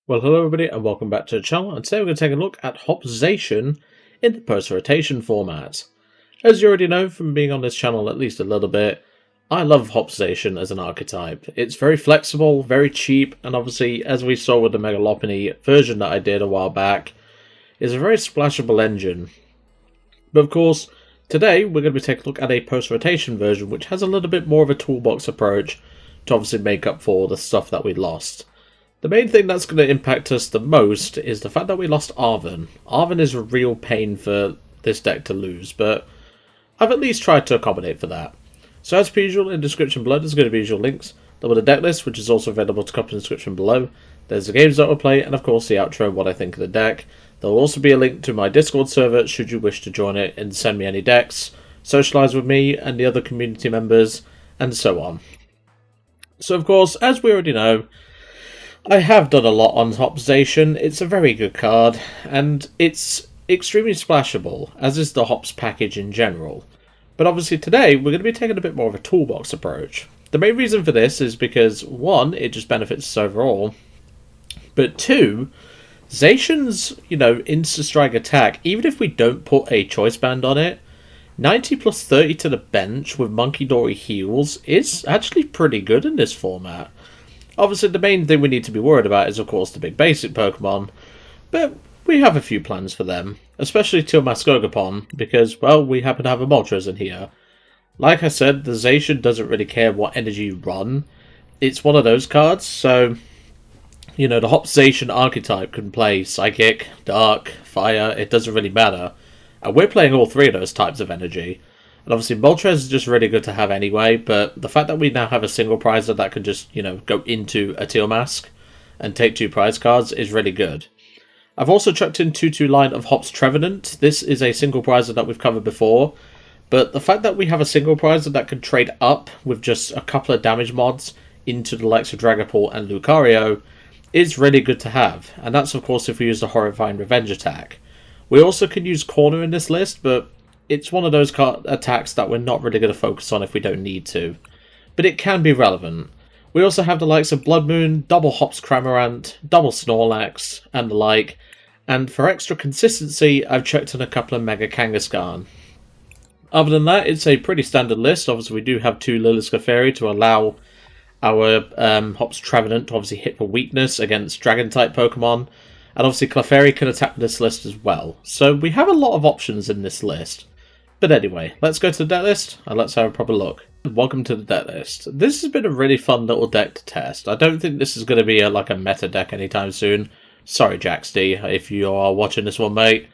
Well, hello everybody and welcome back to the channel, and today we're going to take a look at Zacian in the post-rotation format. As you already know from being on this channel at least a little bit, I love Zacian as an archetype. It's very flexible, very cheap, and obviously, as we saw with the Mega Lopunny version that I did a while back, is a very splashable engine. But of course, today we're going to be taking a look at a post-rotation version which has a little bit more of a toolbox approach to obviously make up for the stuff that we lost. The main thing that's going to impact us the most is the fact that we lost Arven. Arven is a real pain for this deck to lose, but I've at least tried to accommodate for that. So as per usual, in the description below there's going to be usual links. There will be the deck list, which is also available to copy in the description below. There's the games that we'll play, and of course the outro, what I think of the deck. There will also be a link to my Discord server, should you wish to join it and send me any decks, socialise with me and the other community members, and so on. So of course, as we already know, I have done a lot on Zacian. It's a very good card, and it's extremely splashable, as is the Hops package in general. But obviously today, we're going to be taking a bit more of a toolbox approach. The main reason for this is because, one, it just benefits us overall, but two, Zacian's, insta-strike attack, even if we don't put a choice band on it, 90 plus 30 to the bench with Munkidori heals is actually pretty good in this format. Obviously, the main thing we need to be worried about is, of course, the big basic Pokemon, but we have a few plans for them, especially Muskogapon, because, well, we happen to have a Moltres in here. Like I said, the Zacian doesn't really care what energy you run. It's one of those cards, so, the Zacian archetype can play Psychic, Dark, Fire, it doesn't really matter. And we're playing all three of those types of energy. And obviously, Moltres is just really good to have anyway, but the fact that we now have a single prizer that can just, go into a Teal Mask and take 2 prize cards is really good. I've also chucked in 2-2 line of Hops Trevenant. This is a single prizer that we've covered before, but the fact that we have a single prizer that can trade up with just a couple of damage mods into the likes of Dragapult and Lucario is really good to have, and that's of course if we use the Horrifying Revenge attack. We also can use Corner in this list, but it's one of those attacks that we're not really going to focus on if we don't need to. But it can be relevant. We also have the likes of Bloodmoon, double Hops Cramorant, double Snorlax, and the like. And for extra consistency, I've checked in a couple of Mega Kangaskhan. Other than that, it's a pretty standard list. Obviously, we do have 2 Lillie's Clefairy to allow our Hops Trevenant to obviously hit for weakness against Dragon-type Pokemon. And obviously, Clefairy can attack this list as well. So we have a lot of options in this list. But anyway, let's go to the deck list and let's have a proper look. Welcome to the deck list. This has been a really fun little deck to test. I don't think this is going to be a meta deck anytime soon. Sorry, JaxD, if you are watching this one, mate.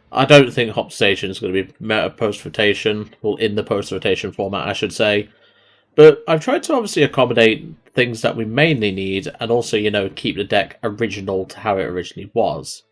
I don't think Zacian is going to be meta post-rotation. Well, in the post-rotation format, I should say. But I've tried to obviously accommodate things that we mainly need and also, keep the deck original to how it originally was.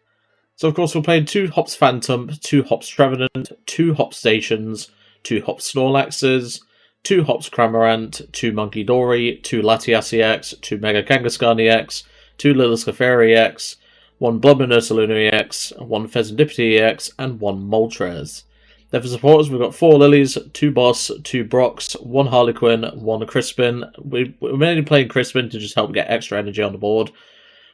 So, of course, we're playing 2 Hops Phantump, 2 Hops Trevenant, 2 Hops Zacians, 2 Hops Snorlaxes, 2 Hops Cramorant, 2 Munkidori, 2 Latias EX, 2 Mega Kangaskhan EX, 2 Lillie's Clefairy EX, 1 Bloodmoon Ursaluna EX, 1 Fezandipiti EX, and 1 Moltres. Then for supporters, we've got 4 Lillies, 2 Boss, 2 Brocks, 1 Harlequin, 1 Crispin. We're mainly playing Crispin to just help get extra energy on the board.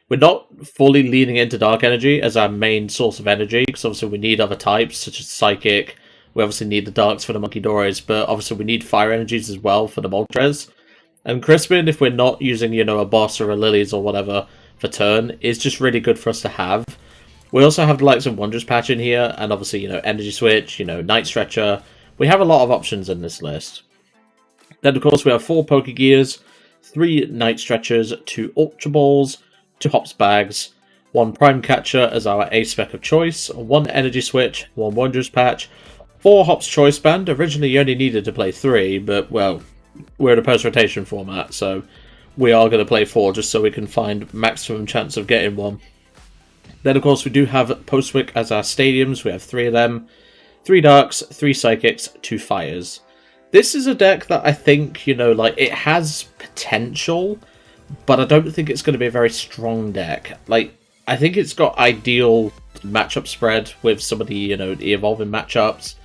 We're not fully leaning into Dark Energy as our main source of energy, because obviously we need other types, such as Psychic. We obviously need the Darks for the Munkidoris, but obviously we need Fire Energies as well for the Moltres. And Crispin, if we're not using, a Boss or a Lillies or whatever for turn, is just really good for us to have. We also have the likes of Wondrous Patch in here, and obviously, Energy Switch, Night Stretcher. We have a lot of options in this list. Then, of course, we have 4 Pokégears, 3 Night Stretchers, 2 Ultra Balls, 2 Hops Bags, 1 Prime Catcher as our ace spec of choice, 1 Energy Switch, 1 Wondrous Patch, 4 Hops Choice Band. Originally you only needed to play 3, but, well, we're in a post-rotation format, so we are going to play 4 just so we can find maximum chance of getting 1. Then, of course, we do have Postwick as our stadiums. We have 3 of them, 3 Darks, 3 Psychics, 2 Fires. This is a deck that I think, it has potential, but I don't think it's going to be a very strong deck. I think it's got ideal matchup spread with some of the, the evolving matchups.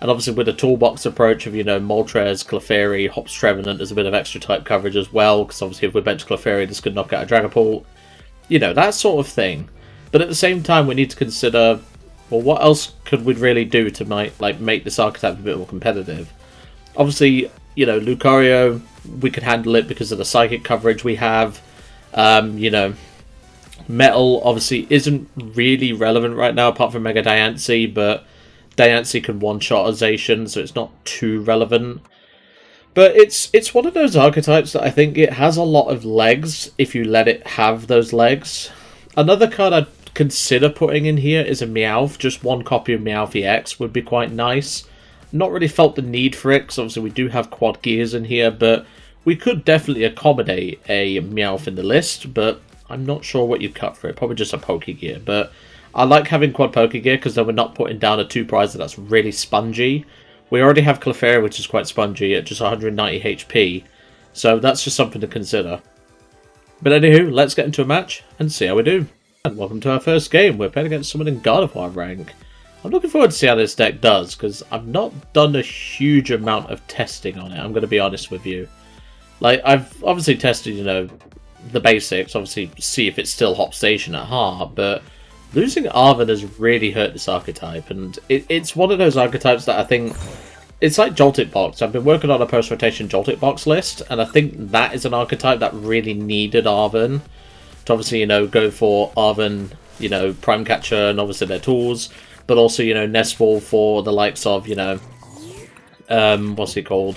And obviously with the toolbox approach of, Moltres, Clefairy, Hops Trevenant, there's a bit of extra type coverage as well, because obviously if we bench Clefairy, this could knock out a Dragapult. You know, that sort of thing. But at the same time, we need to consider, well, what else could we really do to make this archetype a bit more competitive? Obviously, you know, Lucario, we could handle it because of the psychic coverage we have. You know, Metal obviously isn't really relevant right now apart from Mega Diancie, but Diancie can one-shot a Zacian, so it's not too relevant. But it's one of those archetypes that I think it has a lot of legs if you let it have those legs. Another card I'd consider putting in here is a Meowth. Just one copy of Meowth EX would be quite nice. Not really felt the need for it, because obviously we do have quad gears in here, but we could definitely accommodate a Meowth in the list, but I'm not sure what you'd cut for it. Probably just a Pokégear, but I like having quad Pokégear because then we're not putting down a 2-prizer that's really spongy. We already have Clefairy, which is quite spongy at just 190 HP, so that's just something to consider. But anywho, let's get into a match and see how we do. And welcome to our first game. We're playing against someone in Gardevoir rank. I'm looking forward to see how this deck does, because I've not done a huge amount of testing on it, I'm going to be honest with you. Like, I've obviously tested, you know, the basics, obviously see if it's still Hop Station at heart, but losing Arven has really hurt this archetype, and it's one of those archetypes that I think, it's like Joltik Box. I've been working on a post-rotation Joltik Box list, and I think that is an archetype that really needed Arven to obviously, you know, go for Arven, you know, Prime Catcher, and obviously their tools, but also, you know, Nestball for the likes of, you know, what's he called?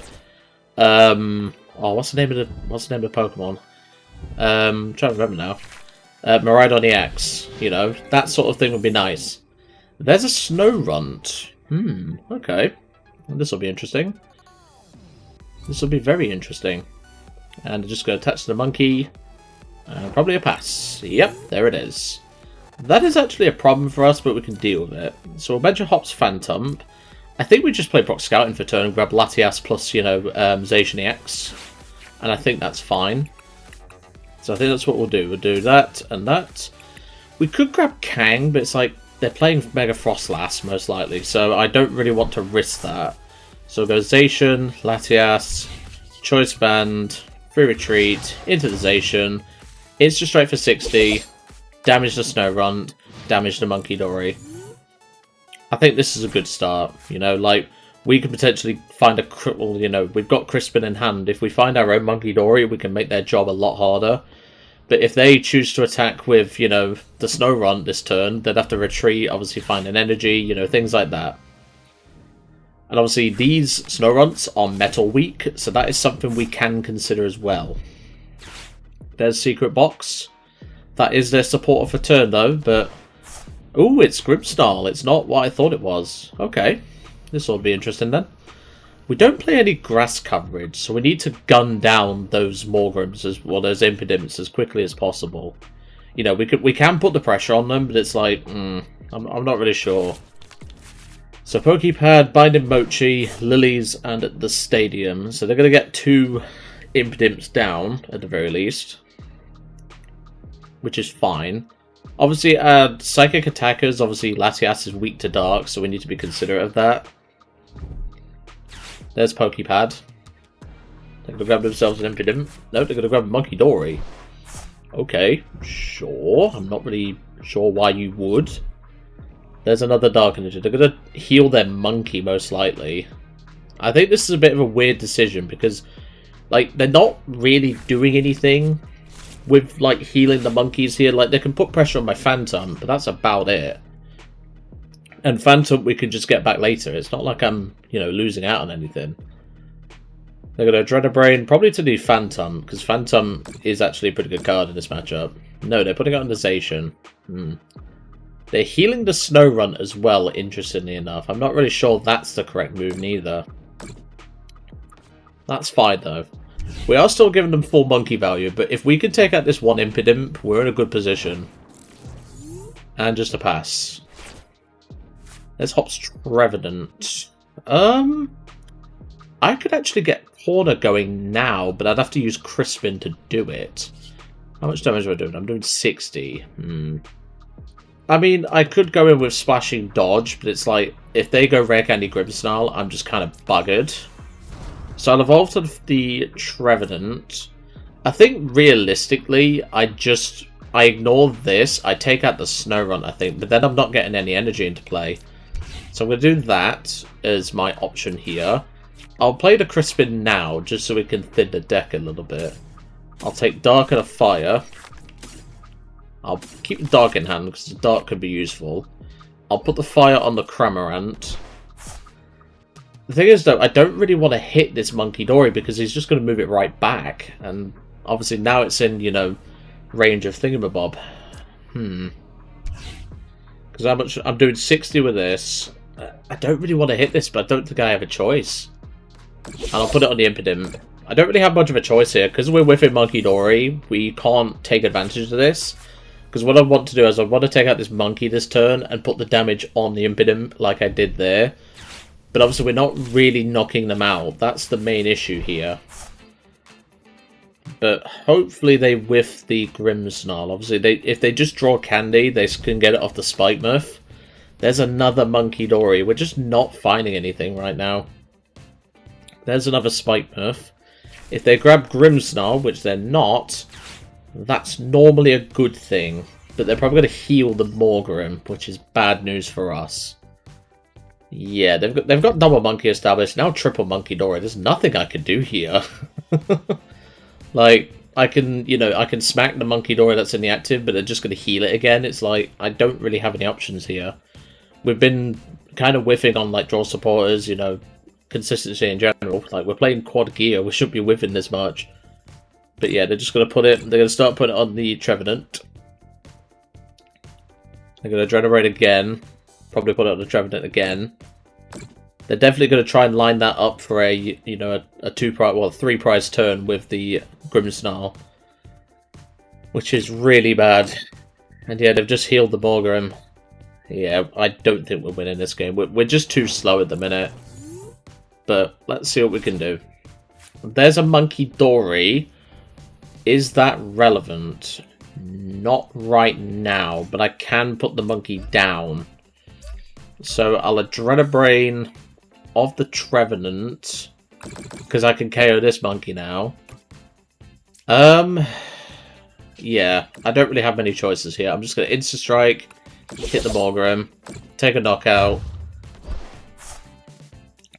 What's the name of the Pokemon? I'm trying to remember now. Miraidon EX, you know, that sort of thing would be nice. There's a Snorunt. Okay. Well, this will be interesting. This will be very interesting. And I'm just going to attach the monkey. Probably a pass. Yep, there it is. That is actually a problem for us, but we can deal with it. So we'll Venture Hop's Phantump. I think we just play Brock Scouting for turn and grab Latias plus, you know, Zacian EX. And I think that's fine. So I think that's what we'll do. We'll do that and that. We could grab Kang, but it's like they're playing Mega Frostlass most likely, so I don't really want to risk that. So we'll go Zacian, Latias, Choice Band, Free Retreat, into the Zacian. It's just straight for 60. Damage the Snorunt, damage the Munkidori. I think this is a good start. You know, like, we could potentially find a cripple, you know, we've got Crispin in hand. If we find our own Munkidori, we can make their job a lot harder. But if they choose to attack with, you know, the Snorunt this turn, they'd have to retreat, obviously find an energy, you know, things like that. And obviously these Snowrunts are metal weak, so that is something we can consider as well. There's Secret Box. That is their supporter for turn though, but... Ooh, it's Grimmsnarl. It's not what I thought it was. Okay. This will be interesting then. We don't play any grass coverage, so we need to gun down those Morgrims as well, those Impidimps as quickly as possible. You know, we can put the pressure on them, but it's like, I'm not really sure. So Pokepad, Binding Mochi, Lilies, and the Stadium. So they're going to get 2 Impidimps down, at the very least. Which is fine. Obviously, Psychic attackers, obviously Latias is weak to Dark, so we need to be considerate of that. There's Pokepad. They're going to grab themselves an Impidimp. No, they're going to grab a Munkidori. Okay, sure. I'm not really sure why you would. There's another Dark Energy. They're going to heal their Monkey, most likely. I think this is a bit of a weird decision, because, like, they're not really doing anything with, like, healing the monkeys here. Like, they can put pressure on my Phantump, but that's about it. And Phantump we can just get back later. It's not like I'm, you know, losing out on anything. They're going to Dreadabrain, probably to do Phantump, because Phantump is actually a pretty good card in this matchup. No, they're putting it on the Zacian. They're healing the Snorunt as well, interestingly enough. I'm not really sure that's the correct move neither. That's fine, though. We are still giving them full monkey value, but if we can take out this one Impidimp, we're in a good position. And just a pass. There's Hop's Trevenant. I could actually get Corner going now, but I'd have to use Crispin to do it. How much damage am I doing? I'm doing 60. I mean, I could go in with Splashing Dodge, but it's like, if they go Rare Candy Grimmsnarl, I'm just kind of buggered. So I'll evolve to the Trevenant. I think, realistically, I just I ignore this. I take out the Snorlax, I think, but then I'm not getting any energy into play. So I'm going to do that as my option here. I'll play the Crispin now, just so we can thin the deck a little bit. I'll take Dark and a Fire. I'll keep Dark in hand, because the Dark could be useful. I'll put the Fire on the Cramorant. The thing is, though, I don't really want to hit this Munkidori, because he's just going to move it right back. And obviously now it's in, you know, range of Thingamabob. Because how much... I'm doing 60 with this. I don't really want to hit this, but I don't think I have a choice. And I'll put it on the Impidimp. I don't really have much of a choice here. Because we're whiffing Munkidori, we can't take advantage of this. Because what I want to do is I want to take out this Monkey this turn and put the damage on the Impidimp like I did there. But obviously we're not really knocking them out. That's the main issue here. But hopefully they whiff the Grimmsnarl. Obviously, if they just draw Candy, they can get it off the Spikemuth. There's another Munkidori. We're just not finding anything right now. There's another Spikemuth. If they grab Grimmsnarl, which they're not, that's normally a good thing. But they're probably going to heal the Morgrim, which is bad news for us. Yeah, they've got double Monkey established. Now triple Munkidori. There's nothing I can do here. Like, I can, you know, I can smack the Munkidori that's in the active, but they're just going to heal it again. It's like, I don't really have any options here. We've been kind of whiffing on, like, draw supporters, you know, consistency in general. Like, we're playing quad gear, we shouldn't be whiffing this much. But yeah, they're just going to put it, they're going to start putting it on the Trevenant. They're going to Adrenaline again. Probably put it on the Trevenant again. They're definitely going to try and line that up for a, you know, a 3-prize turn with the Grimmsnarl. Which is really bad. And yeah, they've just healed the Morgrim. Yeah, I don't think we're winning this game. We're just too slow at the minute. But let's see what we can do. There's a Munkidori. Is that relevant? Not right now, but I can put the monkey down. So I'll Adrenabrain of the Trevenant, because I can KO this monkey now. Yeah, I don't really have many choices here. I'm just going to Insta-Strike, hit the Morgrim, take a knockout.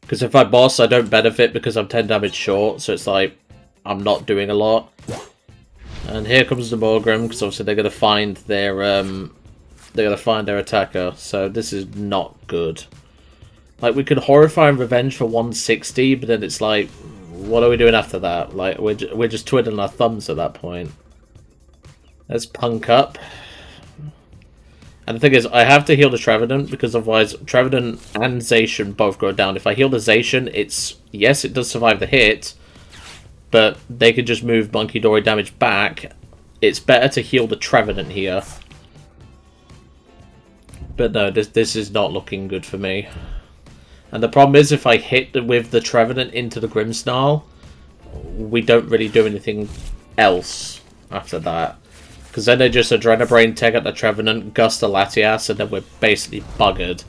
Because if I boss, I don't benefit because I'm 10 damage short, so it's like, I'm not doing a lot. And here comes the Morgrim, because obviously they're going to find their, attacker, so this is not good. Like, we could Horrify and Revenge for 160, but then it's like, what are we doing after that? Like, we're just twiddling our thumbs at that point. Let's Punk up. And the thing is, I have to heal the Trevenant, because otherwise Trevenant and Zacian both go down. If I heal the Zacian, it's... Yes, it does survive the hit, but they could just move Munkidori damage back. It's better to heal the Trevenant here. But no, this is not looking good for me. And the problem is, if I hit with the Trevenant into the Grimmsnarl, we don't really do anything else after that. Because then they just Adrenabrain, take out the Trevenant, Gust the Latias, and then we're basically buggered.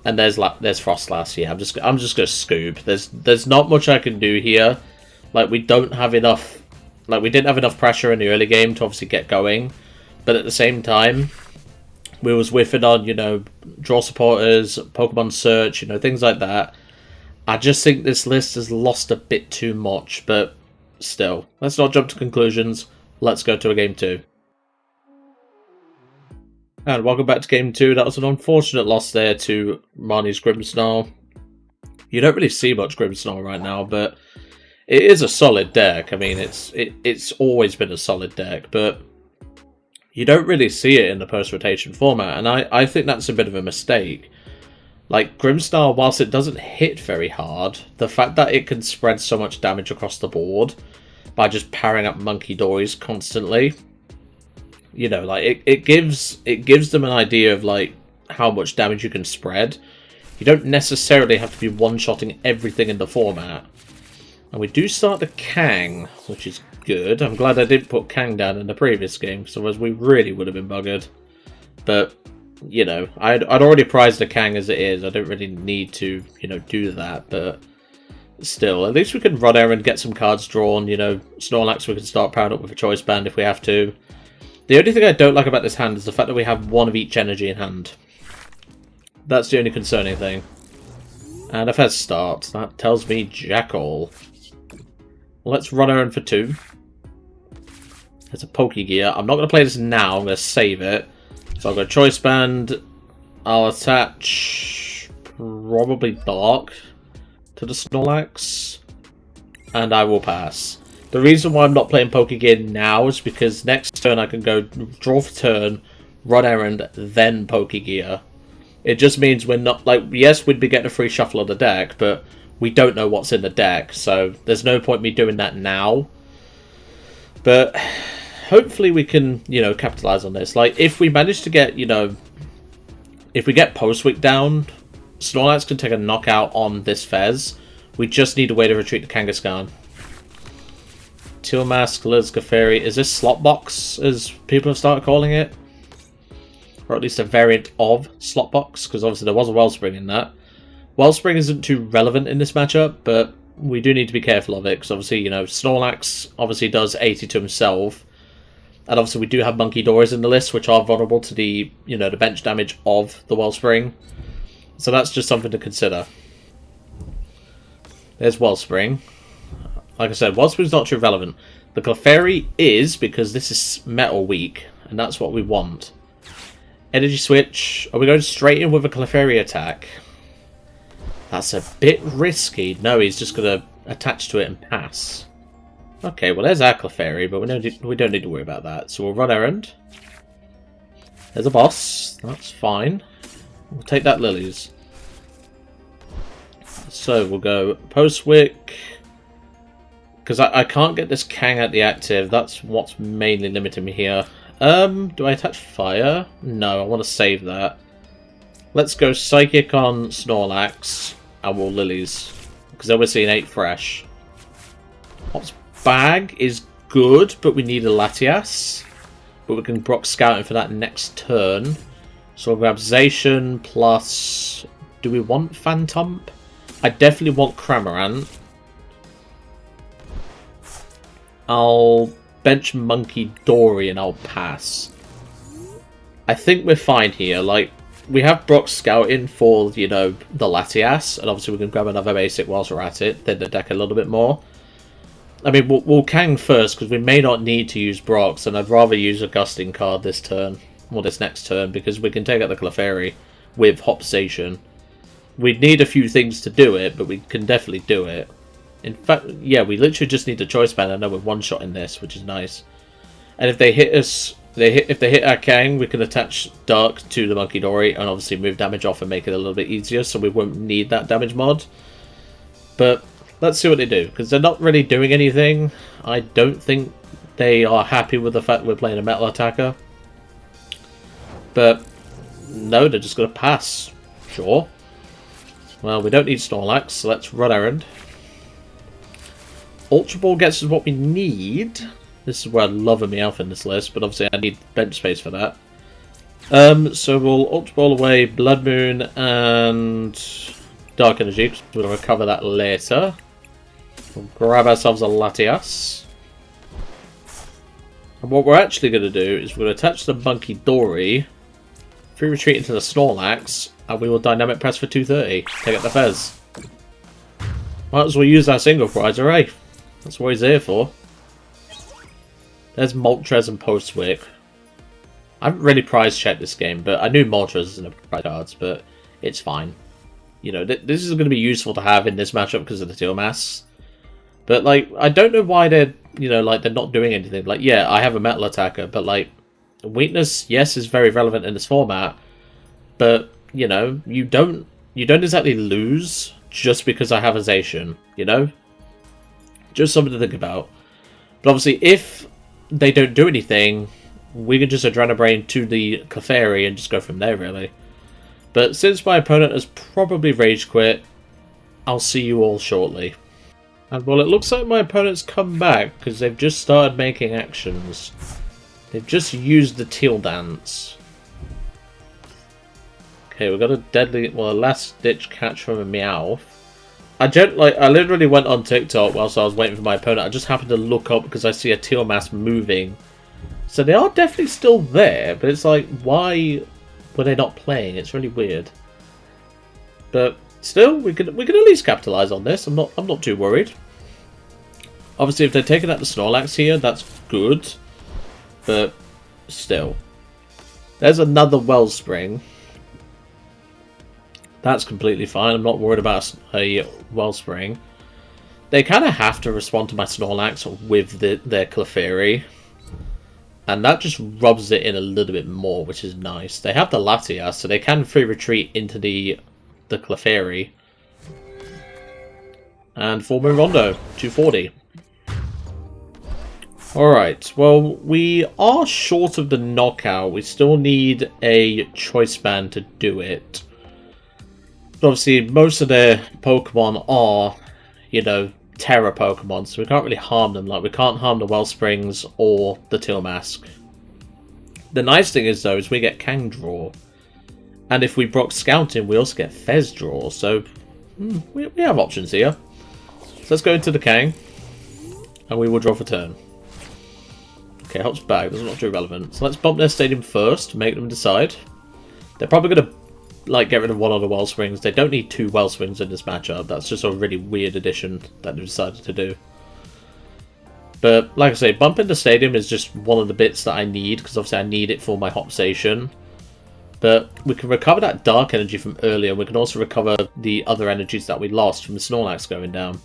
And there's Frostlass. Yeah, I'm just gonna scoop. There's not much I can do here. Like, we don't have enough. Like, we didn't have enough pressure in the early game to obviously get going, but at the same time, we was whiffing on, you know, draw supporters, Pokemon search, you know, things like that. I just think this list has lost a bit too much, but still, let's not jump to conclusions. Let's go to a game 2. And welcome back to game 2. That was an unfortunate loss there to Marnie's Grimmsnarl. You don't really see much Grimmsnarl right now, but it is a solid deck. I mean, it's always been a solid deck, but you don't really see it in the post-rotation format, and I think that's a bit of a mistake. Like, Grimmsnarl, whilst it doesn't hit very hard, the fact that it can spread so much damage across the board by just powering up Munkidoris constantly, you know, like, it gives them an idea of, like, how much damage you can spread. You don't necessarily have to be one-shotting everything in the format. And we do start the Kang, which is good. I'm glad I didn't put Kang down in the previous game, because otherwise we really would have been buggered. But, you know, I'd already prized the Kang as it is. I don't really need to, you know, do that, but still, at least we can run there and get some cards drawn. You know, Snorlax we can start powering up with a Choice Band if we have to. The only thing I don't like about this hand is the fact that we have one of each energy in hand. That's the only concerning thing. And if I start, that tells me jack all. Let's run her in for 2. There's a Pokégear. I'm not going to play this now. I'm going to save it. So I'll go Choice Band. I'll attach probably Bark to the Snorlax. And I will pass. The reason why I'm not playing Pokégear now is because next turn I can go draw for turn, run errand, then Pokégear. It just means we're not, like, yes, we'd be getting a free shuffle of the deck, but we don't know what's in the deck, so there's no point me doing that now. But hopefully we can, you know, capitalize on this. Like, if we manage to get, you know, if we get Postwick down, Snorlax can take a knockout on this Fez. We just need a way to retreat the Kangaskhan. Teal Mask, Liz, Clefairy. Is this Slotbox, as people have started calling it? Or at least a variant of Slotbox, because obviously there was a Wellspring in that. Wellspring isn't too relevant in this matchup, but we do need to be careful of it, because obviously, you know, Snorlax obviously does 80 to himself. And obviously we do have Munkidori in the list, which are vulnerable to the, you know, the bench damage of the Wellspring. So that's just something to consider. There's Wellspring. Like I said, Wellspring's not too relevant. The Clefairy is, because this is Metal Weak, and that's what we want. Energy Switch. Are we going straight in with a Clefairy attack? That's a bit risky. No, he's just going to attach to it and pass. Okay, well there's our Clefairy, but we don't need to worry about that. So we'll run errand. There's a boss. That's fine. We'll take that Lillies. So we'll go Postwick. Because I can't get this Kang at the active. That's what's mainly limiting me here. Do I attach Fire? No, I want to save that. Let's go Psychic on Snorlax. And we'll Lillies. Because then we're seeing 8 fresh. Hop's Bag is good, but we need a Latias. But we can Brock Scouting for that next turn. So we'll grab Zacian plus... Do we want Phantump? I definitely want Cramorant. I'll bench Munkidori and I'll pass. I think we're fine here. Like, we have Brock Scouting for, you know, the Latias. And obviously we can grab another basic whilst we're at it. Thin the deck a little bit more. I mean, we'll Kang first because we may not need to use Brock's. And I'd rather use a Gusting card this turn. Or this next turn. Because we can take out the Clefairy with Zacian. We'd need a few things to do it, but we can definitely do it. In fact, yeah, we literally just need a Choice Band. I know we're one shot in this, which is nice. And if they hit us, if they hit our Kang, we can attach Dark to the Munkidori and obviously move damage off and make it a little bit easier, so we won't need that damage mod. But let's see what they do, because they're not really doing anything. I don't think they are happy with the fact we're playing a metal attacker. But no, they're just going to pass. Sure. Well, we don't need Snorlax, so let's run errand. Ultra Ball gets us what we need. This is where I love a Meowth in this list, but obviously I need bench space for that. So we'll Ultra Ball away Blood Moon and Dark Energy, because we'll recover that later. We'll grab ourselves a Latias. And what we're actually going to do is we're going to attach the Munkidori, free retreat into the Snorlax, and we will Dynamic Press for 230. Take out the Fez. Might as well use our single prizer, eh? That's what he's here for. There's Moltres and Postwick. I haven't really prize checked this game, but I knew Moltres was in the prize cards, but it's fine. You know, this is going to be useful to have in this matchup because of the Teal Mass. But, like, I don't know why they're, you know, like, they're not doing anything. Like, yeah, I have a metal attacker, but, like, weakness, yes, is very relevant in this format. But, you know, you don't exactly lose just because I have a Zacian, you know? Just something to think about. But obviously, if they don't do anything, we can just Adrenabrain to the Clefairy and just go from there, really. But since my opponent has probably Rage Quit, I'll see you all shortly. And well, it looks like my opponent's come back, because they've just started making actions. They've just used the Teal Dance. Okay, we've got a deadly, well, a last ditch catch from a Meowth. I literally went on TikTok whilst I was waiting for my opponent. I just happened to look up because I see a Teal Mass moving So they are definitely still there, but it's like, why were they not playing? It's really weird. But still, we can at least capitalize on this. I'm not too worried. Obviously, if they're taking out the Snorlax here, that's good. But still, there's another Wellspring. That's completely fine. I'm not worried about a Wellspring. They kind of have to respond to my Snorlax with their Clefairy. And that just rubs it in a little bit more, which is nice. They have the Latias, so they can free retreat into the Clefairy. And Full Moon Rondo, 240. Alright, well, we are short of the knockout. We still need a Choice Band to do it. But obviously, most of their Pokemon are, you know, Terra Pokemon, so we can't really harm them. Like, we can't harm the Wellsprings or the Teal Mask. The nice thing is, though, is we get Kang Draw. And if we Brock Scouting, we also get Fez Draw. So, we have options here. So let's go into the Kang. And we will draw for turn. Okay, Hop's Bag. That's not too relevant. So let's bump their stadium first, make them decide. They're probably going to like get rid of one of the Wellsprings. They don't need two Wellsprings in this matchup. That's just a really weird addition that they decided to do. But like I say, bumping the stadium is just one of the bits that I need, because obviously I need it for my Hopsation. But we can recover that dark energy from earlier. We can also recover the other energies that we lost from the Snorlax going down.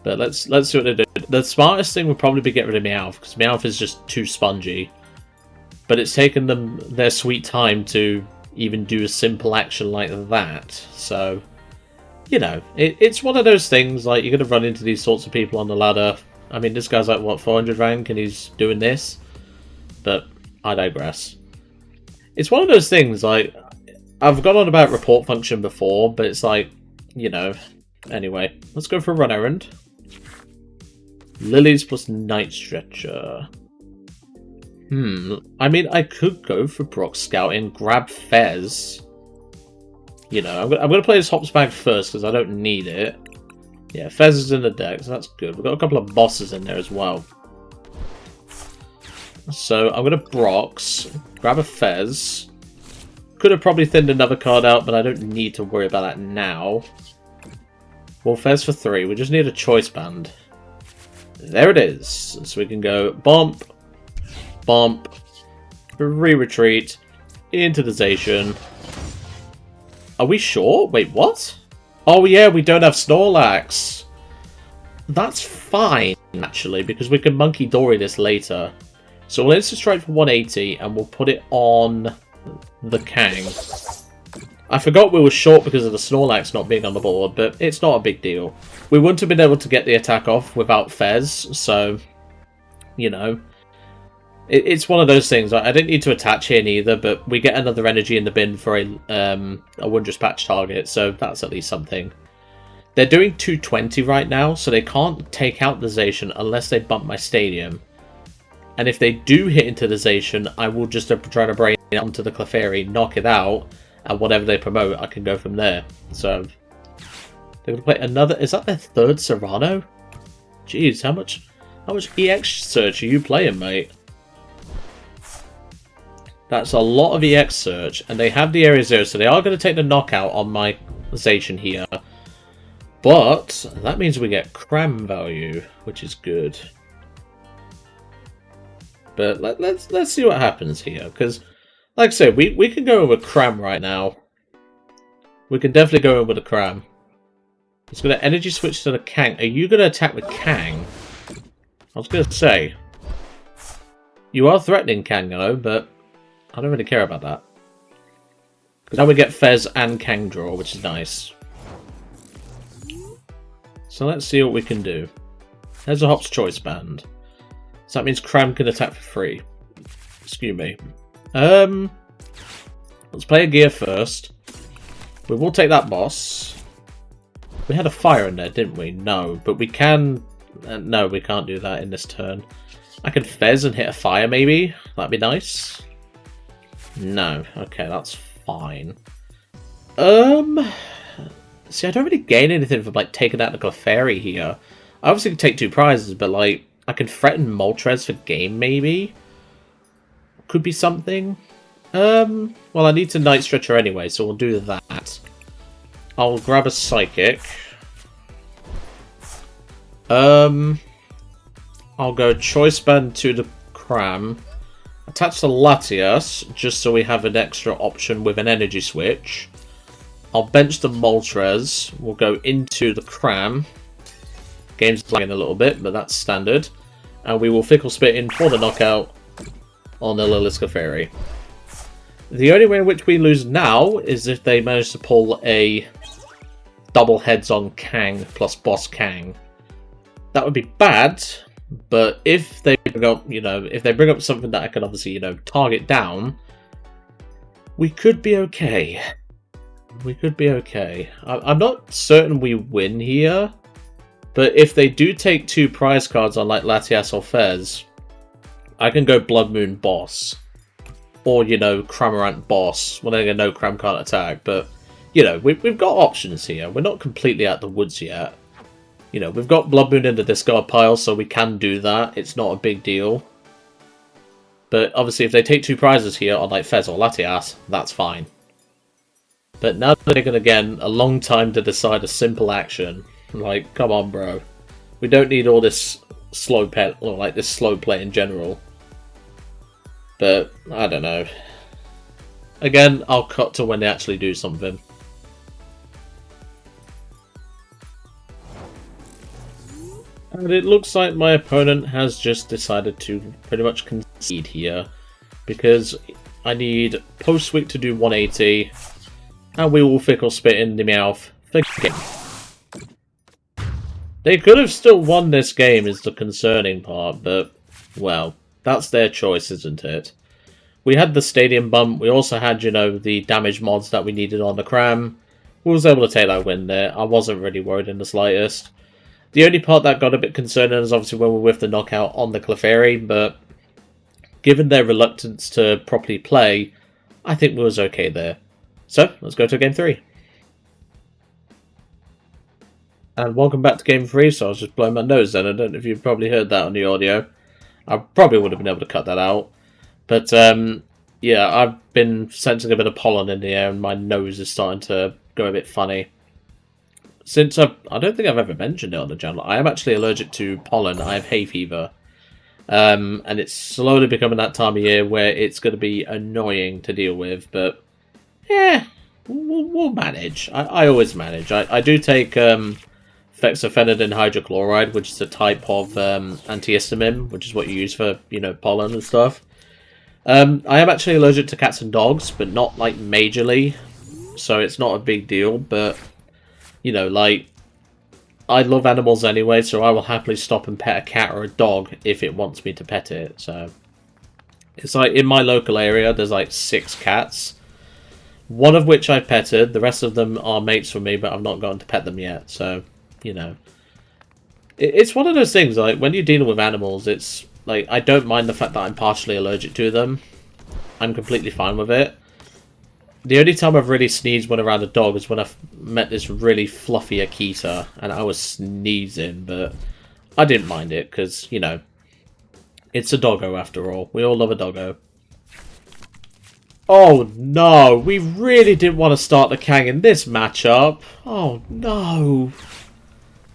But let's see what they do. The smartest thing would probably be get rid of Meowth, because Meowth is just too spongy. But it's taken them their sweet time to even do a simple action like that. So, you know, it's one of those things, like, you're going to run into these sorts of people on the ladder. I mean, this guy's like, what, 400 rank, and he's doing this? But I digress. It's one of those things, like, I've gone on about report function before, but it's like, you know, anyway, let's go for a run errand. Lilies plus Night Stretcher. I mean, I could go for Brock Scouting, grab Fez. You know, I'm going to play this Hops Bag first, because I don't need it. Yeah, Fez is in the deck, so that's good. We've got a couple of bosses in there as well. So I'm going to Brox, grab a Fez. Could have probably thinned another card out, but I don't need to worry about that now. Well, Fez for 3. We just need a Choice Band. There it is. So we can go Bump, Bump, Retreat, into the Zacian. Are we sure? Wait, what? Oh yeah, we don't have Snorlax. That's fine, actually, because we can Munkidori this later. So we'll Instant Strike for 180, and we'll put it on the Kang. I forgot we were short because of the Snorlax not being on the board, but it's not a big deal. We wouldn't have been able to get the attack off without Fez, so, you know. It's one of those things. I didn't need to attach here neither, but we get another energy in the bin for a Wondrous Patch target, so that's at least something. They're doing 220 right now, so they can't take out the Zacian unless they bump my Stadium. And if they do hit into the Zacian, I will just try to brain it onto the Clefairy, knock it out, and whatever they promote, I can go from there. So, they're going to play another... Is that their third Serrano? Jeez, how much EX Search are you playing, mate? That's a lot of EX Search, and they have the Area 0, so they are going to take the knockout on my Zacian here. But, that means we get Cram value, which is good. But let's see what happens here, because, like I said, we can go in with Cram right now. We can definitely go in with a Cram. It's going to energy switch to the Kang. Are you going to attack the Kang? I was going to say, you are threatening Kang, though, but I don't really care about that. Because now we get Fez and Kang draw, which is nice. So let's see what we can do. There's a Hop's Choice Band. So that means Cram can attack for free. Excuse me. Let's play a gear first. We will take that boss. We had a fire in there, didn't we? No, but we can... no, we can't do that in this turn. I can Fez and hit a fire, maybe? That'd be nice. No. Okay, that's fine. See, I don't really gain anything from, like, taking out the Clefairy here. I obviously can take 2 prizes, but, like, I can threaten Moltres for game, maybe? Could be something. Well, I need to Night Stretcher anyway, so we'll do that. I'll grab a Psychic. I'll go Choice Band to the Cram. Attach the Latias, just so we have an extra option with an Energy Switch. I'll bench the Moltres. We'll go into the Cram. Game's lagging a little bit, but that's standard. And we will Fickle Spit in for the knockout on the Lillie Clefairy. The only way in which we lose now is if they manage to pull a double heads-on Kang plus Boss Kang. That would be bad, but if they bring up, if they bring up something that I can obviously, target down, we could be okay. We could be okay. I'm not certain we win here, but if they do take 2 prize cards on like Latias or Fez, I can go Bloodmoon Boss. Or, Cramorant Boss. Well, then no Cram can't attack, but, we've got options here. We're not completely out the woods yet. We've got Bloodmoon in the discard pile, so we can do that. It's not a big deal. But obviously, if they take 2 prizes here on like Fez or Latias, that's fine. But now they're taking, again, a long time to decide a simple action. Like, come on, bro. We don't need all this slow play, or like this slow play in general. But, I don't know. Again, I'll cut to when they actually do something. And it looks like my opponent has just decided to pretty much concede here. Because I need Post-Sweep to do 180. And we will Fickle Spit in the mouth for game. They could have still won this game is the concerning part, but, well, that's their choice, isn't it? We had the Stadium Bump, we also had, the damage mods that we needed on the Cram. We was able to take that win there. I wasn't really worried in the slightest. The only part that got a bit concerning is obviously when we whiffed the knockout on the Clefairy, but given their reluctance to properly play, I think we was okay there. So, let's go to Game 3. And welcome back to Game 3, so I was just blowing my nose then. I don't know if you've probably heard that on the audio. I probably would have been able to cut that out. But, yeah, I've been sensing a bit of pollen in the air and my nose is starting to go a bit funny. Since I don't think I've ever mentioned it on the channel, I am actually allergic to pollen. I have hay fever. And it's slowly becoming that time of year where it's going to be annoying to deal with. But, yeah, we'll manage. I always manage. I do take Fexofenadine hydrochloride, which is a type of antihistamine, which is what you use for, pollen and stuff. I am actually allergic to cats and dogs, but not, like, majorly. So it's not a big deal, but, like, I love animals anyway, so I will happily stop and pet a cat or a dog if it wants me to pet it, so. It's like, in my local area, there's, like, 6 cats. One of which I've petted, the rest of them are mates for me, but I've not gotten to pet them yet, so, It's one of those things, like, when you're dealing with animals, it's, like, I don't mind the fact that I'm partially allergic to them. I'm completely fine with it. The only time I've really sneezed when around a dog is when I've met this really fluffy Akita, and I was sneezing, but I didn't mind it, because, it's a doggo after all. We all love a doggo. Oh no, we really didn't want to start the Kang in this matchup. Oh no.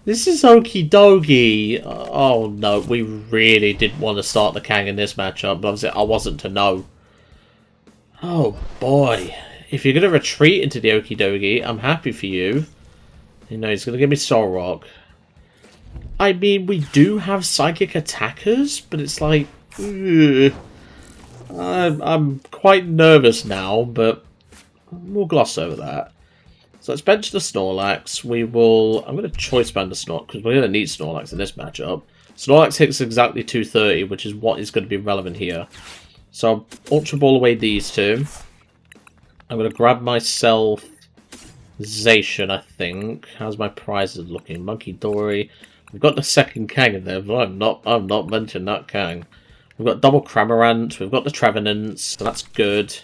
This is okie dokie. Oh no, we really didn't want to start the Kang in this matchup, but obviously I wasn't to know. Oh boy. If you're going to retreat into the okie dokie, I'm happy for you. He's going to give me Soul Rock. I mean, we do have psychic attackers, but it's like, ugh. I'm quite nervous now, but we'll gloss over that. So let's bench the Snorlax. I'm going to choice band the Snorlax, because we're going to need Snorlax in this matchup. Snorlax hits exactly 230, which is what is going to be relevant here. So I'll Ultra Ball away these two. I'm going to grab myself Zacian, I think. How's my prizes looking? Munkidori. We've got the second Kang in there, but I'm not mentioning that Kang. We've got double Cramorant. We've got the Trevenants, so that's good.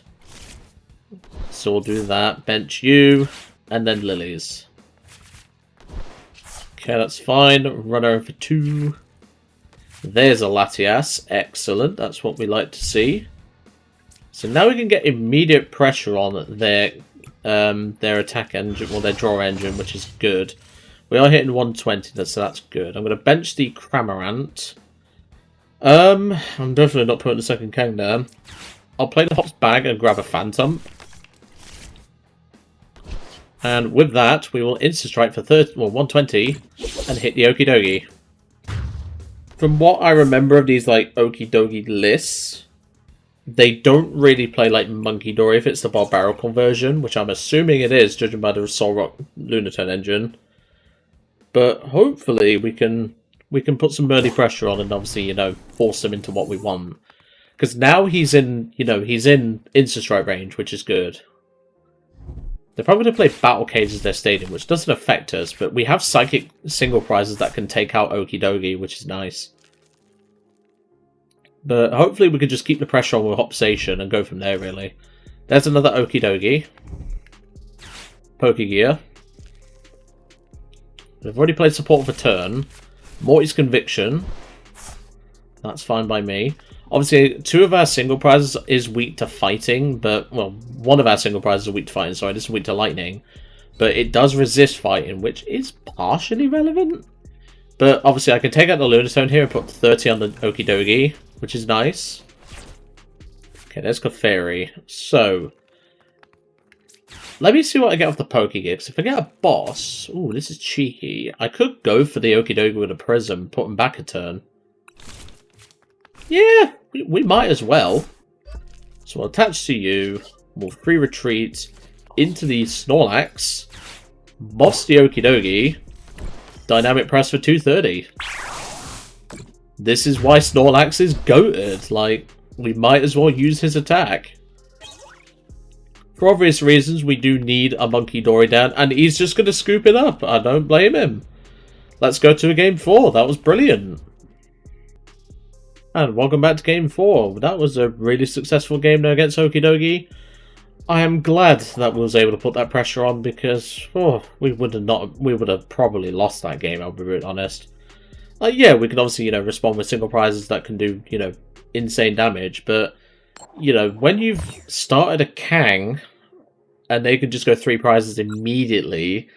So we'll do that. Bench you, and then Lilies. Okay, that's fine. Run over for 2. There's a Latias. Excellent. That's what we like to see. So now we can get immediate pressure on their attack engine, well, their draw engine, which is good. We are hitting 120, so that's good. I'm going to bench the Cramorant. I'm definitely not putting the second Kang down. I'll play the Hop's Bag and grab a Phantump. And with that, we will Insta-Strike for 120 and hit the Okidogi. From what I remember of these like Okidogi lists, they don't really play like Munkidori if it's the Barbarical version, which I'm assuming it is, judging by the Solrock Lunatone engine. But hopefully we can put some early pressure on and obviously, you know, force him into what we want. Because now he's in, you know, he's in Insta-Strike range, which is good. They're probably going to play Battle Cage as their stadium, which doesn't affect us, but we have Psychic single prizes that can take out Okidogi, which is nice. But hopefully we can just keep the pressure on with Hop Zacian and go from there, really. There's another Okidogi. Pokégear. We've already played support for turn. Morty's Conviction. That's fine by me. Obviously, two of our single prizes is weak to fighting, but, well, one of our single prizes is weak to fighting, sorry, this is weak to lightning. But it does resist fighting, which is partially relevant. But obviously I can take out the Lunatone here and put 30 on the Okidogi, which is nice. Okay, there's Clefairy. So, let me see what I get off the Pokégear, because if I get a boss... Ooh, this is cheeky. I could go for the Okidogi with a Prism, put him back a turn. Yeah, we might as well. So we'll attach to you. We'll free retreat into the Snorlax. Boss the Okidogi. Dynamic press for 230. This is why Snorlax is goated. Like, we might as well use his attack. For obvious reasons, we do need a Munkidori down, and he's just going to scoop it up. I don't blame him. Let's go to a game 4. That was brilliant. And welcome back to Game 4. That was a really successful game there against Okidogi. I am glad that we was able to put that pressure on because we would have probably lost that game, I'll be really honest. Yeah, we can obviously, you know, respond with single prizes that can do, you know, insane damage, but you know, when you've started a Kang and they can just go 3 prizes immediately,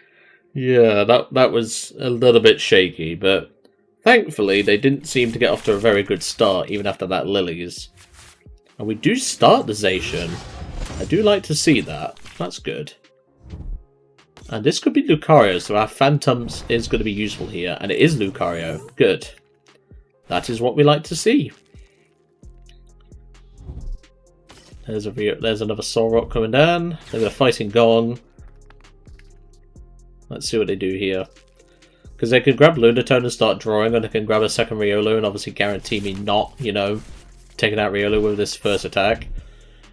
yeah, that was a little bit shaky, but thankfully, they didn't seem to get off to a very good start, even after that Lillie's. And we do start the Zacian. I do like to see that. That's good. And this could be Lucario, so our Phantump is going to be useful here. And it is Lucario. Good. That is what we like to see. There's another Solrock coming down. There's a Fighting Gong. Let's see what they do here. Because they can grab Lunatone and start drawing, and they can grab a second Riolu and obviously guarantee me not, you know, taking out Riolu with this first attack.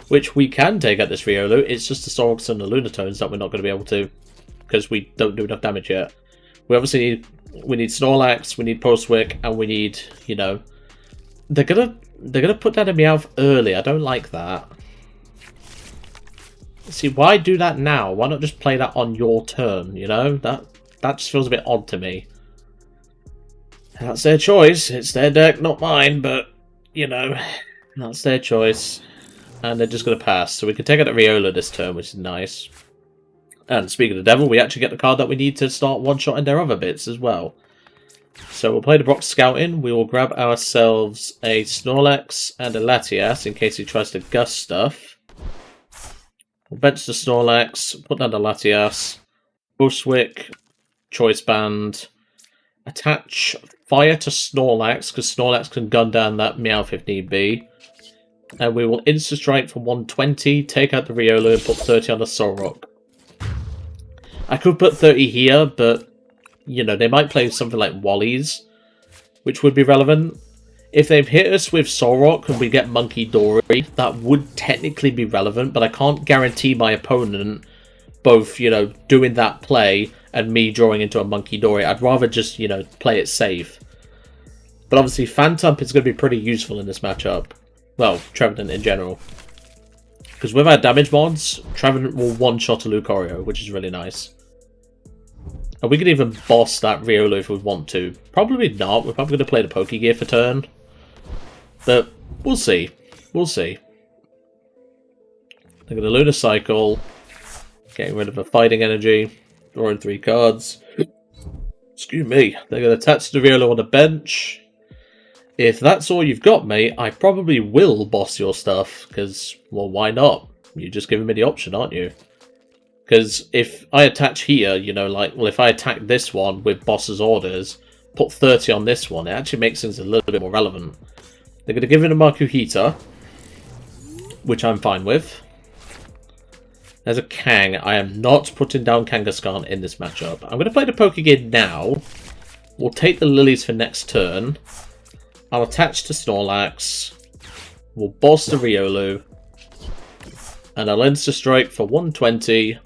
Which we can take out this Riolu, it's just the Solrocks and the Lunatones that we're not going to be able to, because we don't do enough damage yet. We obviously need Snorlax, we need Postwick, and we need, you know, they're gonna put that in Meowth early. I don't like that. See, why do that now? Why not just play that on your turn, you know? That just feels a bit odd to me. That's their choice. It's their deck, not mine, but, you know, that's their choice. And they're just going to pass. So we can take out the Riolu this turn, which is nice. And speaking of the devil, we actually get the card that we need to start one-shotting their other bits as well. So we'll play the Brock Scouting. We will grab ourselves a Snorlax and a Latias in case he tries to gust stuff. We'll bench the Snorlax, put down the Latias, Bushwick, Choice Band, attach Fire to Snorlax, because Snorlax can gun down that Meowth if need be. And we will Insta-Strike for 120, take out the Riolu and put 30 on the Solrock. I could put 30 here, but, you know, they might play something like Wally's, which would be relevant. If they've hit us with Solrock and we get Munkidori, that would technically be relevant, but I can't guarantee my opponent both, you know, doing that play and me drawing into a Munkidori. I'd rather just, you know, play it safe. But obviously Phantump is going to be pretty useful in this matchup. Well, Trevenant in general. Because with our damage mods, Trevenant will one-shot a Lucario, which is really nice. And we can even boss that Riolu if we want to. Probably not. We're probably going to play the Pokégear for turn. But we'll see. We'll see. They're going to Lunar Cycle. Getting rid of a Fighting Energy. Drawing 3 cards. Excuse me. They're going to attach the Riolu on the bench. If that's all you've got, mate, I probably will boss your stuff. Because, well, why not? You're just giving me the option, aren't you? Because if I attach here, you know, like, well, if I attack this one with boss's orders, put 30 on this one, it actually makes things a little bit more relevant. They're going to give it a Makuhita, which I'm fine with. There's a Kang. I am not putting down Kangaskhan in this matchup. I'm going to play the Pokégear now. We'll take the Lilies for next turn. I'll attach to Snorlax. We'll boss the Riolu. And I'll Insta-Strike for 120,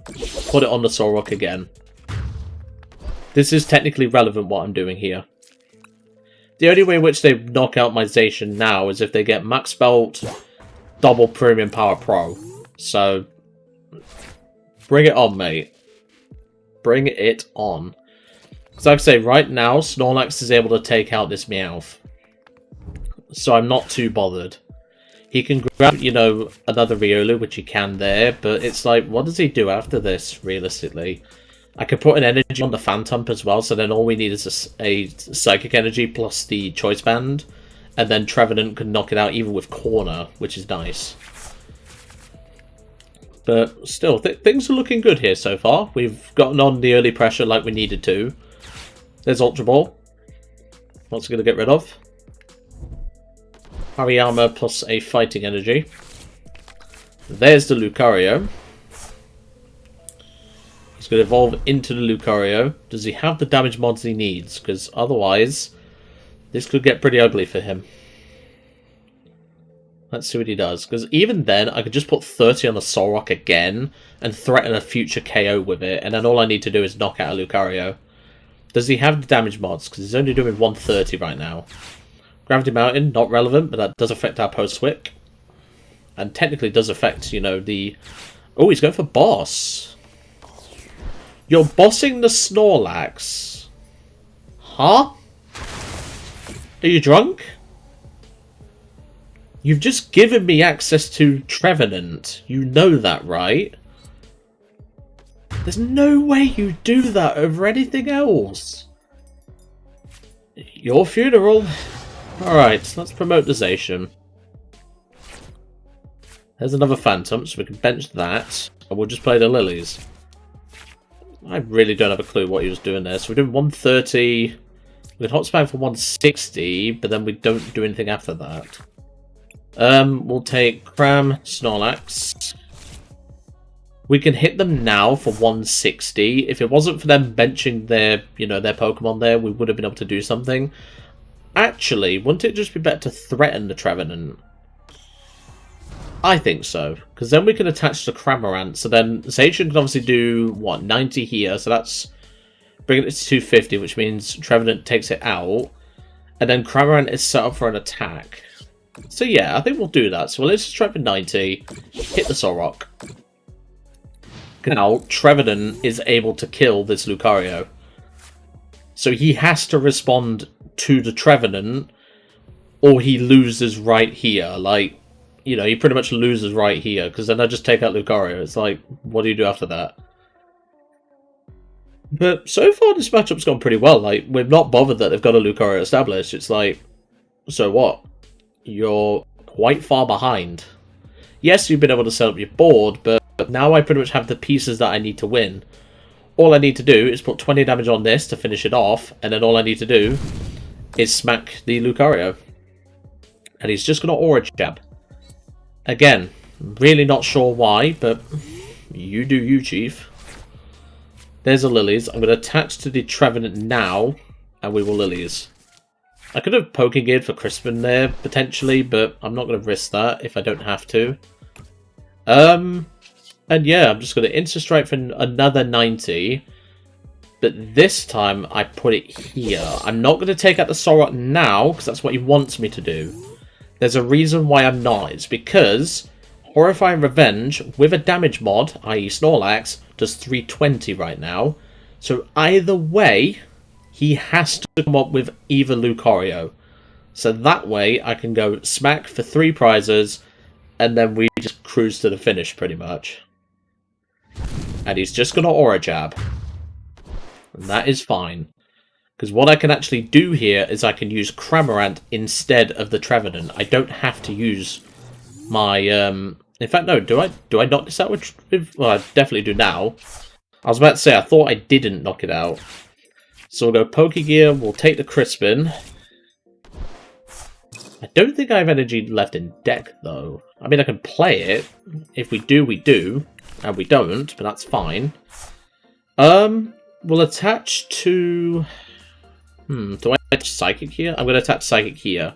put it on the Solrock again. This is technically relevant what I'm doing here. The only way in which they knock out my Zacian now is if they get Max Belt, double Premium Power Pro. So, bring it on, mate. Bring it on. Because like I say, right now, Snorlax is able to take out this Meowth. So I'm not too bothered. He can grab, you know, another Riolu, which he can there, but it's like, what does he do after this, realistically? I could put an energy on the Phantump as well, so then all we need is a Psychic Energy plus the Choice Band, and then Trevenant can knock it out even with Corner, which is nice. But still, things are looking good here so far. We've gotten on the early pressure like we needed to. There's Ultra Ball. What's it going to get rid of? Hariyama plus a Fighting Energy. There's the Lucario. He's going to evolve into the Lucario. Does he have the damage mods he needs? Because otherwise, this could get pretty ugly for him. Let's see what he does. Because even then, I could just put 30 on the Solrock again and threaten a future KO with it. And then all I need to do is knock out a Lucario. Does he have the damage mods? Because he's only doing 130 right now. Gravity Mountain, not relevant, but that does affect our post-swick. And technically does affect, you know, the... Oh, he's going for boss. You're bossing the Snorlax. Huh? Are you drunk? You've just given me access to Trevenant. You know that, right? There's no way you do that over anything else. Your funeral... Alright, let's promote the Zacian. There's another Phantump, so we can bench that. And we'll just play the Lilies. I really don't have a clue what he was doing there. So we're doing 130. We can hot spam for 160, but then we don't do anything after that. We'll take Cram, Snorlax. We can hit them now for 160. If it wasn't for them benching their, you know, their Pokemon there, we would have been able to do something. Actually, wouldn't it just be better to threaten the Trevenant? I think so. Because then we can attach the Cramorant. So then Zacian can obviously do, what, 90 here. So that's bringing it to 250, which means Trevenant takes it out. And then Cramorant is set up for an attack. So yeah, I think we'll do that. So let's just try for 90. Hit the Solrock. Now, Trevenant is able to kill this Lucario. So he has to respond to the Trevenant, or he loses right here. Like, you know, he pretty much loses right here, because then I just take out Lucario. It's like, what do you do after that? But so far, this matchup's gone pretty well. Like, we're not bothered that they've got a Lucario established. It's like, so what? You're quite far behind. Yes, you've been able to set up your board, but now I pretty much have the pieces that I need to win. All I need to do is put 20 damage on this to finish it off, and then all I need to do is smack the Lucario. And he's just going to Aura Jab. Again, really not sure why, but you do you, Chief. There's a Lilies. I'm going to attach to the Trevenant now, and we will Lilies. I could have Pokégeared for Crispin there, potentially, but I'm not going to risk that if I don't have to. And yeah, I'm just going to Insta-Strike for another 90. But this time, I put it here. I'm not going to take out the Solrock now, because that's what he wants me to do. There's a reason why I'm not. It's because Horrifying Revenge, with a damage mod, i.e. Snorlax, does 320 right now. So either way, he has to come up with either Lucario. So that way I can go smack for 3 prizes, and then we just cruise to the finish pretty much. And he's just going to Aura Jab. And that is fine. Because what I can actually do here is I can use Cramorant instead of the Trevenant. I don't have to use my... In fact, no, do I knock this out with... Well, I definitely do now. I was about to say, I thought I didn't knock it out. So we'll go Pokégear, we'll take the Crispin. I don't think I have energy left in deck, though. I mean, I can play it. If we do, we do. And we don't, but that's fine. We'll attach to... do I attach Psychic here? I'm going to attach Psychic here.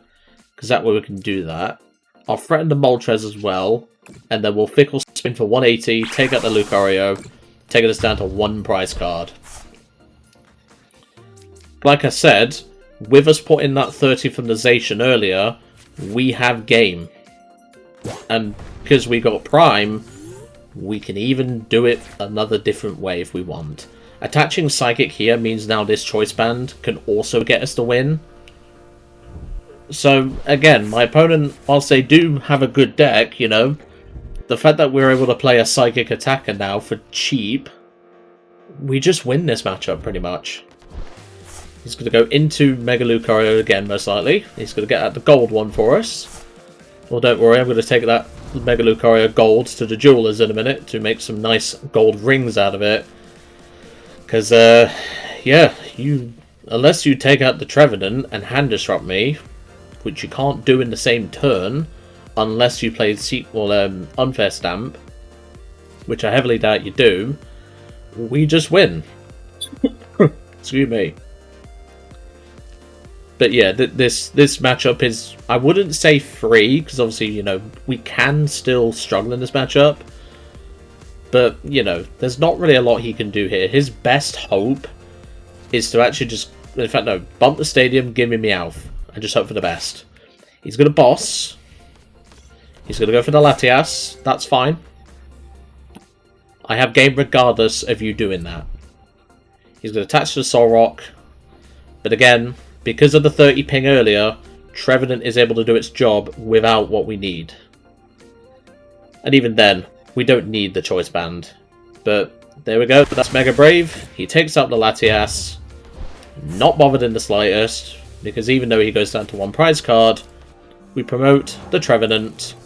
Because that way we can do that. I'll threaten the Moltres as well. And then we'll Fickle Spin for 180, take out the Lucario, taking us down to 1 prize card. Like I said, with us putting that 30 from the Zacian earlier, we have game. And because we got Prime, we can even do it another different way if we want. Attaching Psychic here means now this Choice Band can also get us the win. So, again, my opponent, whilst they do have a good deck, you know, the fact that we're able to play a Psychic attacker now for cheap, we just win this matchup pretty much. He's going to go into Mega Lucario again, most likely. He's going to get out the gold one for us. Well, don't worry, I'm going to take that Mega Lucario gold to the jewelers in a minute to make some nice gold rings out of it. Because, yeah, unless you take out the Trevenant and hand disrupt me, which you can't do in the same turn, unless you play Unfair Stamp, which I heavily doubt you do, we just win. Excuse me. But yeah, this matchup is, I wouldn't say free, because obviously, you know, we can still struggle in this matchup. But, you know, there's not really a lot he can do here. His best hope is to actually just, in fact, no, bump the stadium, give me Meowth, and just hope for the best. He's going to boss. He's going to go for the Latias. That's fine. I have game regardless of you doing that. He's going to attach to the Solrock. But again, because of the 30 ping earlier, Trevenant is able to do its job without what we need. And even then, we don't need the Choice Band. But there we go, that's Mega Brave. He takes out the Latias. Not bothered in the slightest, because even though he goes down to 1 prize card, we promote the Trevenant.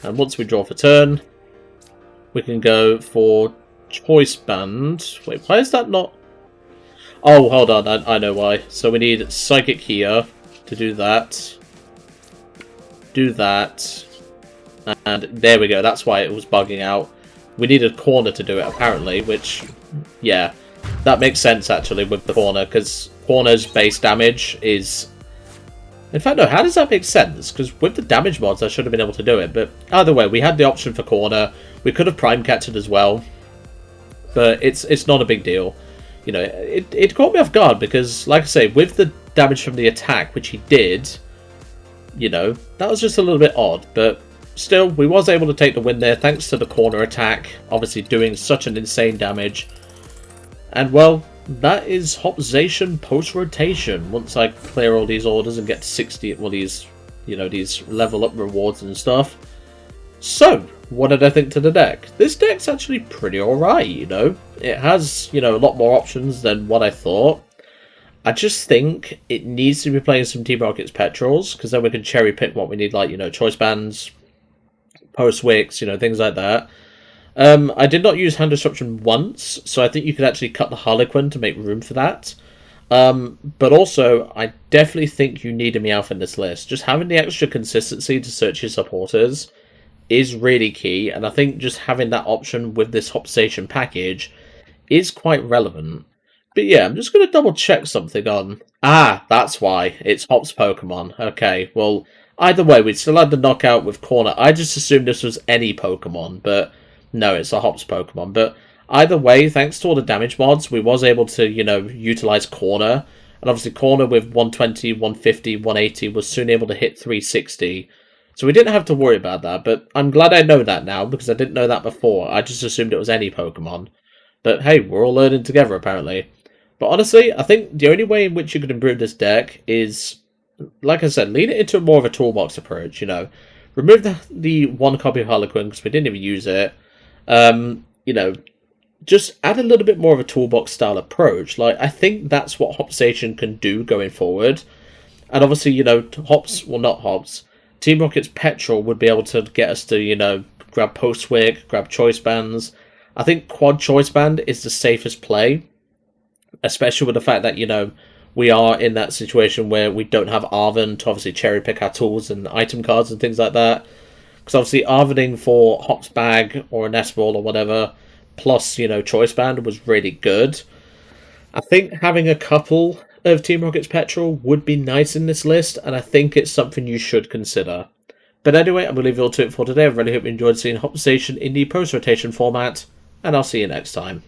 And once we draw for turn, we can go for Choice Band. Wait, why is that not... Oh, hold on, I know why. So we need Psychic here to do that. Do that. And there we go, that's why it was bugging out. We needed Corner to do it, apparently, which, yeah, that makes sense, actually, with the Corner, because Corner's base damage is... In fact, no, how does that make sense? Because with the damage mods, I should have been able to do it, but either way, we had the option for Corner. We could have Prime Catchered as well, but it's not a big deal. You know, it caught me off guard, because, like I say, with the damage from the attack, which he did, you know, that was just a little bit odd, but... Still, we was able to take the win there thanks to the Corner attack, obviously doing such an insane damage. And well, that is Hop Zacian post-rotation. Once I clear all these orders and get to 60, well, these, you know, these level up rewards and stuff. So, what did I think to the deck? This deck's actually pretty alright, you know. It has, you know, a lot more options than what I thought. I just think it needs to be playing some Team Rocket's Petrels, because then we can cherry pick what we need, like, you know, Choice Bands, Post Wicks, you know, things like that. I did not use Hand Disruption once, so I think you could actually cut the Harlequin to make room for that. But also, I definitely think you need a Meowth in this list. Just having the extra consistency to search your supporters is really key, and I think just having that option with this Hop Zacian package is quite relevant. But yeah, I'm just going to double check something on... Ah, that's why. It's Hop's Pokemon. Okay, well... Either way, we'd still had the knockout with Corner. I just assumed this was any Pokemon, but no, it's a Hops Pokemon. But either way, thanks to all the damage mods, we was able to, you know, utilize Corner. And obviously Corner with 120, 150, 180 was soon able to hit 360. So we didn't have to worry about that, but I'm glad I know that now, because I didn't know that before. I just assumed it was any Pokemon. But hey, we're all learning together, apparently. But honestly, I think the only way in which you could improve this deck is, like I said, lean it into more of a toolbox approach, you know. Remove the one copy of Harlequin, because we didn't even use it. You know, just add a little bit more of a toolbox style approach. Like, I think that's what Hop Station can do going forward. And obviously, you know, Team Rocket's Petrol would be able to get us to, you know, grab Post-Wick, grab Choice Bands. I think Quad Choice Band is the safest play, especially with the fact that, you know, we are in that situation where we don't have Arven to obviously cherry pick our tools and item cards and things like that. Because obviously Arvening for Hop's Bag or an S-Ball or whatever, plus, you know, Choice Band was really good. I think having a couple of Team Rocket's Petrol would be nice in this list, and I think it's something you should consider. But anyway, I'm going to leave you all to it for today. I really hope you enjoyed seeing Hop Station in the post-rotation format, and I'll see you next time.